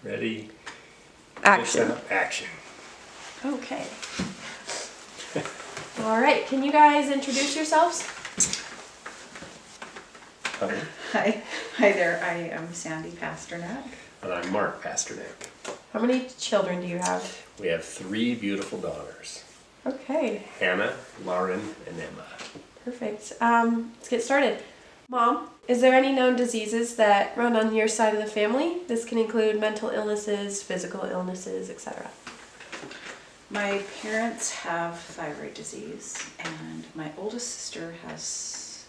Ready? Action. Action. Okay. All right, can you guys introduce yourselves? Hi there. I am Sandy Pasternak. And I'm Mark Pasternak. How many children do you have? We have 3 beautiful daughters. Okay, Hannah, Lauren, and Emma. perfect. Let's get started. Mom, is there any known diseases that run on your side of the family? This can include mental illnesses, physical illnesses, etc. My parents have thyroid disease, and my oldest sister has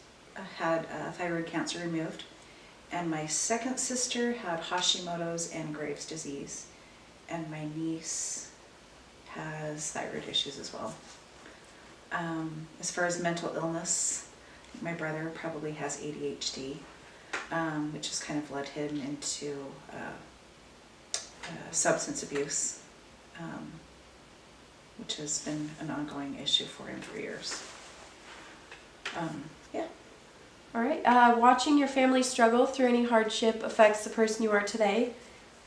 had thyroid cancer removed, and my second sister had Hashimoto's and Graves' disease, and my niece has thyroid issues as well. As far as mental illness, my brother probably has ADHD, which has kind of led him into substance abuse, which has been an ongoing issue for him for years. Yeah. All right, watching your family struggle through any hardship affects the person you are today.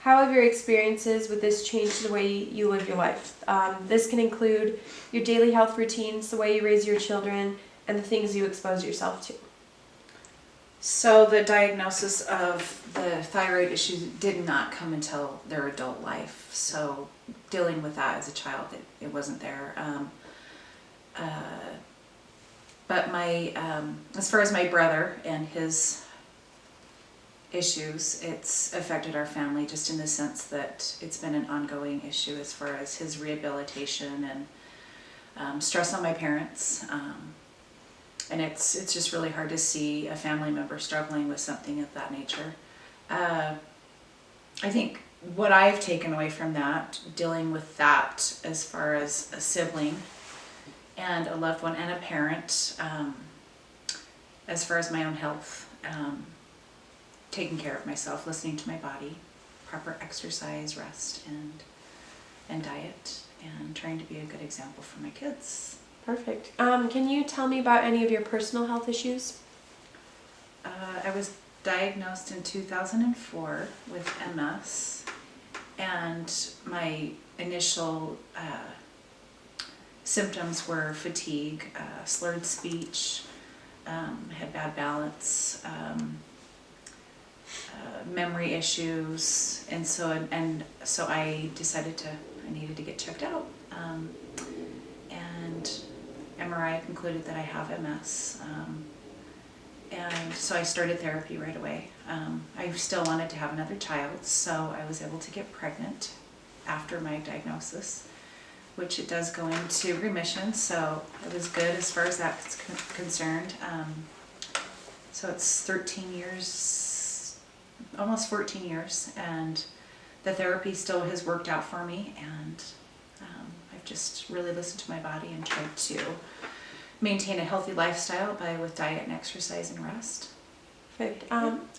How have your experiences with this changed the way you live your life? This can include your daily health routines, the way you raise your children, and the things you expose yourself to. So the diagnosis of the thyroid issue did not come until their adult life. So dealing with that as a child, it wasn't there. But as far as my brother and his issues, it's affected our family just in the sense that it's been an ongoing issue as far as his rehabilitation and stress on my parents. And it's just really hard to see a family member struggling with something of that nature. I think what I've taken away from that, dealing with that as far as a sibling and a loved one and a parent, as far as my own health, taking care of myself, listening to my body, proper exercise, rest, and diet, and trying to be a good example for my kids. Perfect. Can you tell me about any of your personal health issues? I was diagnosed in 2004 with MS, and my initial symptoms were fatigue, slurred speech, I had bad balance, memory issues, and so I decided I needed to get checked out, and MRI concluded that I have MS, and so I started therapy right away. I still wanted to have another child, so I was able to get pregnant after my diagnosis, which it does go into remission, so it was good as far as that's concerned. So it's 13 years, almost 14 years, and the therapy still has worked out for me, and I've just really listened to my body and tried to maintain a healthy lifestyle with diet and exercise and rest. Perfect.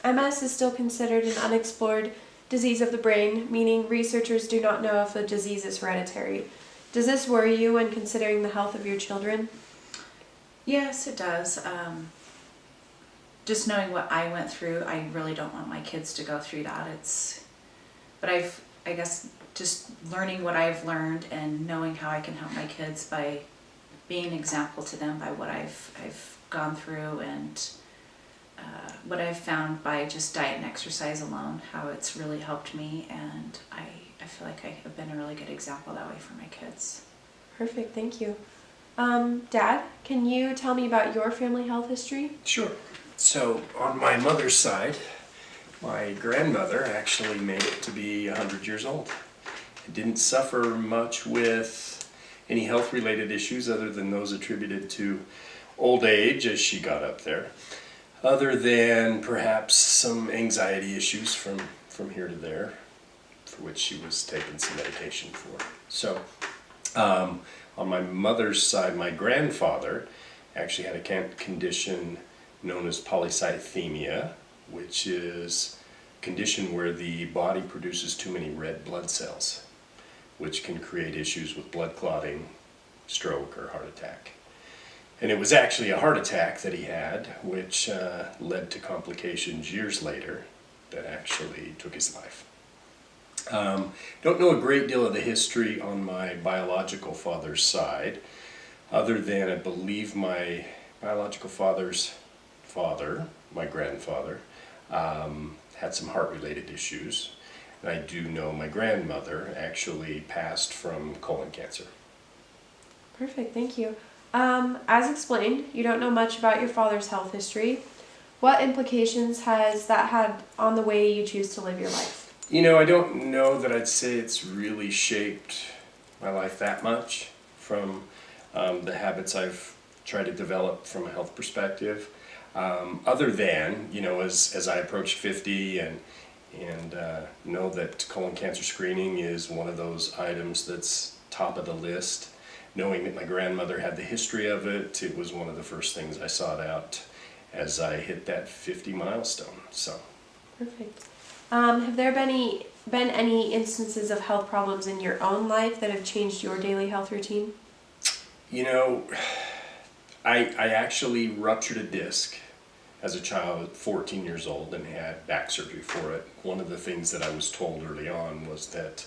MS is still considered an unexplored disease of the brain, meaning researchers do not know if the disease is hereditary. Does this worry you when considering the health of your children? Yes, it does. Just knowing what I went through, I really don't want my kids to go through that. But I guess just learning what I've learned and knowing how I can help my kids by being an example to them by what I've gone through, and what I've found by just diet and exercise alone, how it's really helped me, and I feel like I have been a really good example that way for my kids. Perfect, thank you. Dad, can you tell me about your family health history? Sure. So, on my mother's side, my grandmother actually made it to be 100 years old. I didn't suffer much with any health-related issues other than those attributed to old age as she got up there, other than perhaps some anxiety issues from here to there, for which she was taking some medication for. So, on my mother's side, my grandfather actually had a condition known as polycythemia, which is a condition where the body produces too many red blood cells, which can create issues with blood clotting, stroke, or heart attack. And it was actually a heart attack that he had, which led to complications years later that actually took his life. Don't know a great deal of the history on my biological father's side, other than I believe my biological father's father, my grandfather, had some heart-related issues. And I do know my grandmother actually passed from colon cancer. Perfect, thank you. As explained, you don't know much about your father's health history. What implications has that had on the way you choose to live your life? You know, I don't know that I'd say it's really shaped my life that much from the habits I've tried to develop from a health perspective. Other than, you know, as I approach 50 and know that colon cancer screening is one of those items that's top of the list. Knowing that my grandmother had the history of it, it was one of the first things I sought out as I hit that 50 milestone. So. Perfect. Have there been any instances of health problems in your own life that have changed your daily health routine? You know, I actually ruptured a disc as a child at 14 years old and had back surgery for it. One of the things that I was told early on was that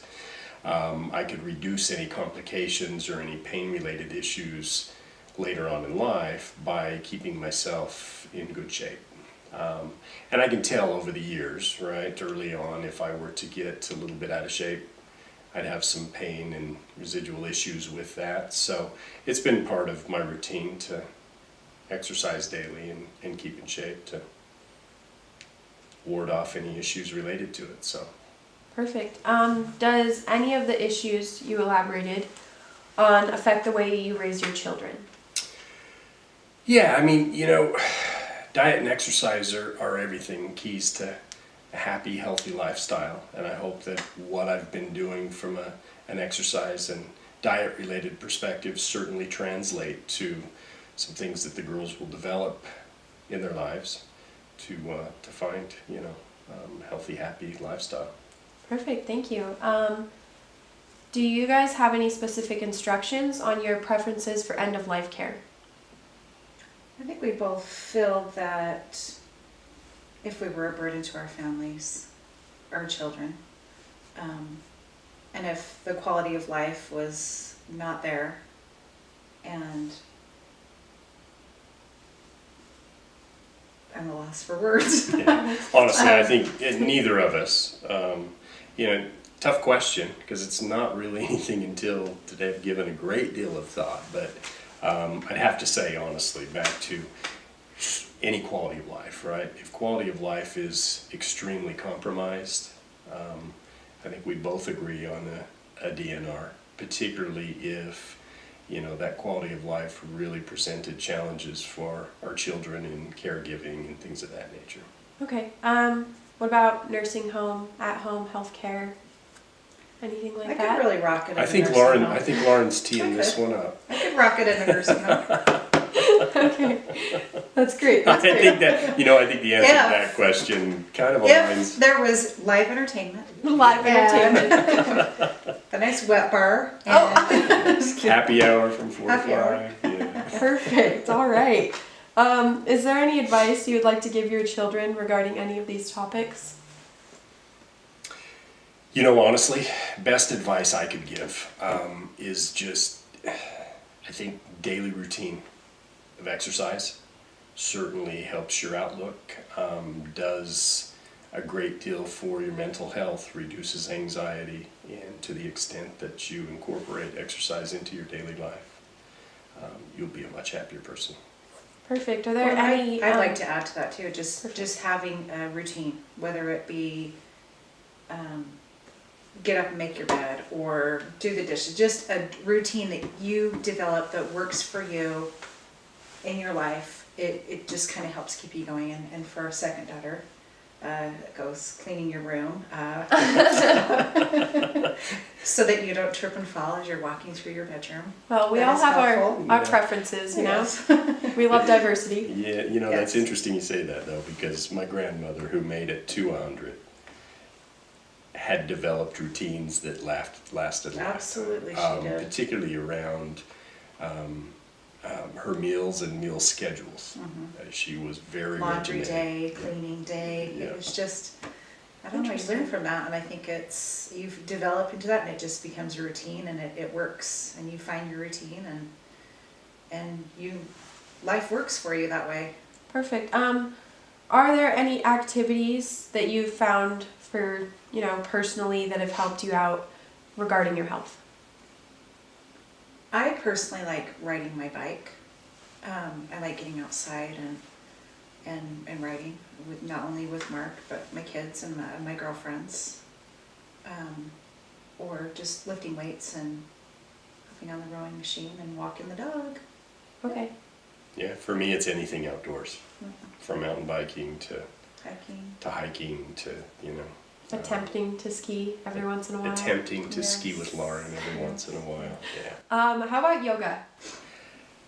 I could reduce any complications or any pain-related issues later on in life by keeping myself in good shape. And I can tell over the years, right, early on, if I were to get a little bit out of shape, I'd have some pain and residual issues with that. So it's been part of my routine to exercise daily and keep in shape to ward off any issues related to it. So. Perfect. Does any of the issues you elaborated on affect the way you raise your children? Yeah, I mean, you know, diet and exercise are everything, keys to a happy, healthy lifestyle. And I hope that what I've been doing from an exercise and diet-related perspective certainly translate to some things that the girls will develop in their lives to find, you know, healthy, happy lifestyle. Perfect, thank you. Do you guys have any specific instructions on your preferences for end-of-life care? I think we both feel that if we were a burden to our families, our children, and if the quality of life was not there, and I'm a loss for words. Yeah. Honestly, I think neither of us, you know, tough question, because it's not really anything until today I've given a great deal of thought, but I'd have to say honestly back to any quality of life, right? If quality of life is extremely compromised, I think we both agree on a DNR, particularly if, you know, that quality of life really presented challenges for our children in caregiving and things of that nature. Okay. What about nursing home, at-home health care, anything like I that? could really rock it in I a think nursing Lauren, home. I think Lauren's teeing this Okay. one up. I could rock it in a nursing home. Okay, that's great. I That's great. think that, you know, I think the answer Yeah. to that question kind of If aligns. there was live entertainment, Live entertainment. a nice wet bar, and Happy hour from 4 to Happy hour. 5. Yeah. Perfect. All right. Is there any advice you would like to give your children regarding any of these topics? You know, honestly, best advice I could give is just, I think, daily routine of exercise certainly helps your outlook, does a great deal for your mental health, reduces anxiety, and to the extent that you incorporate exercise into your daily life, you'll be a much happier person. Perfect. Are there Well, any? I'd like to add to that too, just having a routine, whether it be get up and make your bed or do the dishes, just a routine that you develop that works for you in your life. It just kind of helps keep you going. And for our second daughter, it goes cleaning your room so that you don't trip and fall as you're walking through your bedroom. Well, we That all is have helpful. our Yeah. preferences, you know. Yes. We love diversity. Yeah, you know, that's Yes. interesting you say that though, because my grandmother, who made it to 100, had developed routines that lasted a lifetime. Absolutely, she did. Particularly around her meals and meal schedules. She was very Laundry regimented. day, cleaning day, Yeah. it was just, I don't know, you Interesting. learn from that, and I think you've developed into that, and it just becomes a routine, and it works, and you find your routine, and life works for you that way. Perfect. Are there any activities that you've found for, personally that have helped you out regarding your health? I personally like riding my bike. I like getting outside and riding, with not only with Mark, but my kids and my girlfriends. Or just lifting weights and hopping on the rowing machine and walking the dog. Okay. Yeah, for me, it's anything outdoors, from mountain biking to Hiking. hiking to, Attempting to ski every once in a while. attempting to Yes. ski with Lauren every once in a while. Yeah. How about yoga?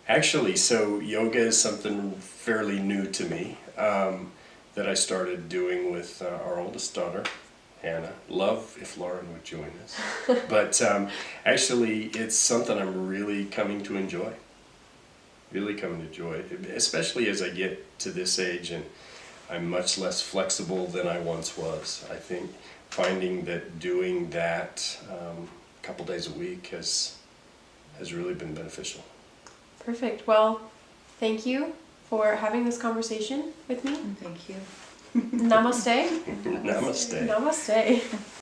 Actually, so yoga is something fairly new to me that I started doing with our oldest daughter, Hannah. Love if Lauren would join us. But actually, it's something I'm really coming to enjoy. Really coming to enjoy, especially as I get to this age and I'm much less flexible than I once was. I think finding that doing that a couple days a week has really been beneficial. Perfect. Well, thank you for having this conversation with me. Thank you. Namaste. Namaste. Namaste.